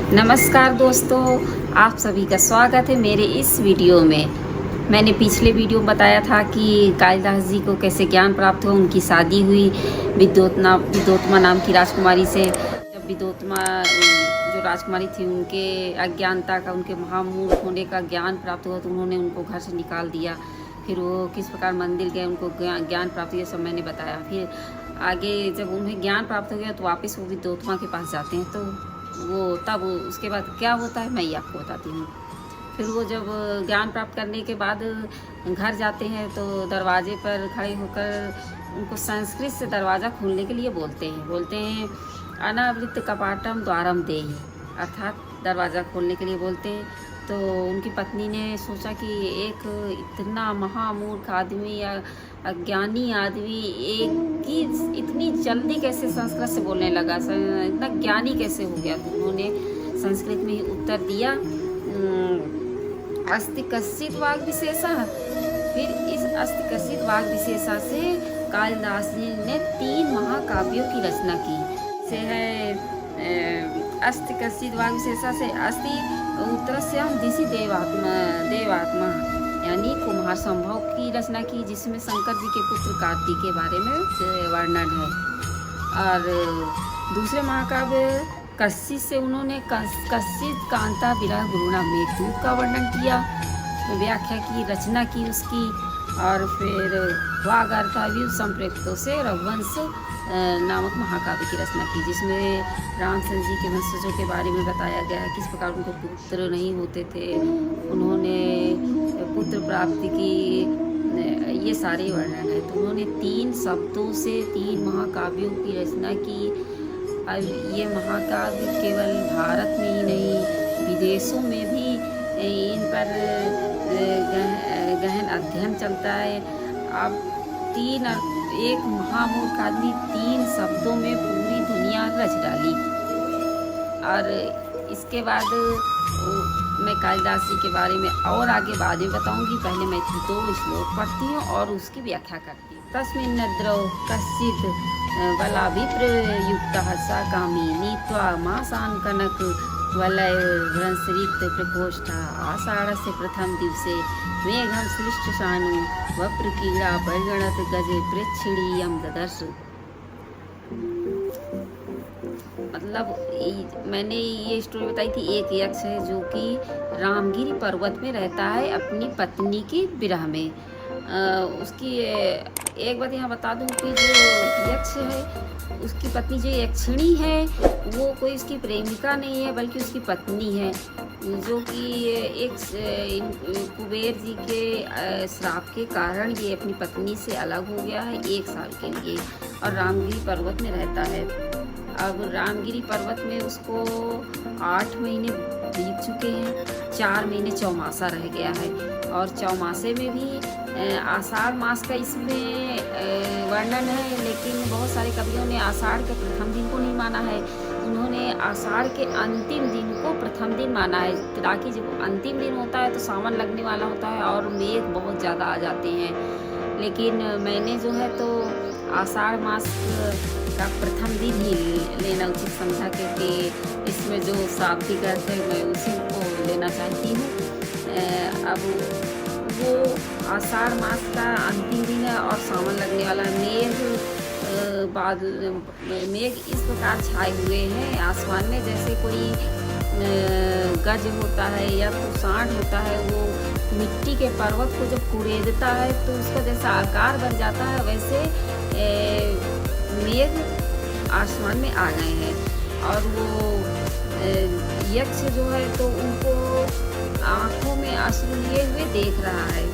नमस्कार दोस्तों, आप सभी का स्वागत है मेरे इस वीडियो में। मैंने पिछले वीडियो में बताया था कि कालिदास जी को कैसे ज्ञान प्राप्त हो। उनकी शादी हुई विद्योत्मा नाम की राजकुमारी से। जब विद्योत्मा जो राजकुमारी थी उनके अज्ञानता का, उनके महामूर्ख होने का ज्ञान प्राप्त हुआ तो उन्होंने उनको घर से निकाल दिया। फिर वो किस प्रकार मंदिर गए, उनको ज्ञान प्राप्त हुआ, सब मैंने बताया। फिर आगे जब उन्हें ज्ञान प्राप्त हो गया तो वापस वो विद्योत्मा के पास जाते हैं। तो वो तब उसके बाद क्या होता है मैं ये आपको बताती हूँ। फिर वो जब ज्ञान प्राप्त करने के बाद घर जाते हैं तो दरवाजे पर खड़े होकर उनको संस्कृत से दरवाज़ा खोलने के लिए बोलते हैं अनावृत कपाटम द्वारम देहि, अर्थात दरवाज़ा खोलने के लिए बोलते हैं। तो उनकी पत्नी ने सोचा कि एक इतना महामूर्ख आदमी या अज्ञानी आदमी एक ही इतनी जल्दी कैसे संस्कृत से बोलने लगा, इतना ज्ञानी कैसे हो गया। तो उन्होंने संस्कृत में ही उत्तर दिया, अस्ति कश्चित् वाग विशेषा। फिर इस अस्ति कश्चित् वाग विशेषा से कालिदास जी ने 3 महाकाव्यों की रचना की। से है अस्ति कश्चित् वाग विशेषा से अस्ति उत्तरस्याम दिशि देवात्मा यानी कुमार संभव की रचना की, जिसमें शंकर जी के पुत्र कार्तिक के बारे में वर्णन है। और दूसरे महाकाव्य कश्चित् से उन्होंने कश्चित् कांता विरह गुरुणा मेघदूत का वर्णन किया, व्याख्या की, रचना की उसकी। और फिर वागार्थाव्यु संप्रयुक्तों से रघुवंश नामक महाकाव्य की रचना की, जिसमें रामचंद्र जी के वंशजों के बारे में बताया गया है, किस प्रकार उनको पुत्र नहीं होते थे, उन्होंने पुत्र प्राप्ति की, ये सारे वर्णन है। तो उन्होंने 3 शब्दों से 3 महाकाव्यों की रचना की। अब ये महाकाव्य केवल भारत में ही नहीं, विदेशों में भी इन पर गहन अध्ययन चलता है। अब एक महामूर्ख आदमी 3 शब्दों में पूरी दुनिया रच डाली। और इसके बाद मैं कालिदास जी के बारे में और आगे बाद में बताऊंगी। पहले मैं 2 श्लोक पढ़ती हूँ और उसकी व्याख्या करती हूँ। तस्मिन् नद्रौ कश्चित् बलाभिप्रयुक्तः स कामी नीत्वा मासान् कनक वलय भ्रंसरिक्त प्रकोष्ठ आषाढ़स्य प्रथम दिवसे मेघं सृष्ट सानु वप्रकीड़ा परिगणत गजे प्रेक्षणीयम ददर्श। मतलब मैंने ये स्टोरी बताई थी। एक यक्ष है जो कि रामगिरी पर्वत में रहता है अपनी पत्नी की विरह में। उसकी एक बात यहाँ बता दूँ कि जो यक्ष है उसकी पत्नी जो यक्षिणी है वो कोई उसकी प्रेमिका नहीं है बल्कि उसकी पत्नी है, जो कि एक कुबेर जी के श्राप के कारण ये अपनी पत्नी से अलग हो गया है 1 साल के लिए और रामगिरी पर्वत में रहता है। अब रामगिरी पर्वत में उसको 8 महीने बीत चुके हैं, 4 महीने चौमासा रह गया है। और चौमासे में भी आषाढ़ मास का इसमें वर्णन है, लेकिन बहुत सारे कवियों ने आषाढ़ के प्रथम दिन को नहीं माना है, उन्होंने आषाढ़ के अंतिम दिन को प्रथम दिन माना है, ताकि जब अंतिम दिन होता है तो सावन लगने वाला होता है और मेघ बहुत ज़्यादा आ जाते हैं। लेकिन मैंने जो है तो आषाढ़ मास का प्रथम दिन ही लेना उचित समझा, क्योंकि इसमें जो शाब्दिक अर्थ है मैं उसी को लेना चाहती हूँ। अब वो आषाढ़ मास का अंतिम दिन है और सावन लगने वाला मेघ मेघ इस प्रकार छाए हुए हैं आसमान में, जैसे कोई गज होता है या तुषार होता है, वो मिट्टी के पर्वत को जब कुरेदता है तो उसका जैसा आकार बन जाता है, वैसे मेघ आसमान में आ गए हैं। और वो यक्ष जो है तो उनको आँखों में आंसू लिए हुए देख रहा है।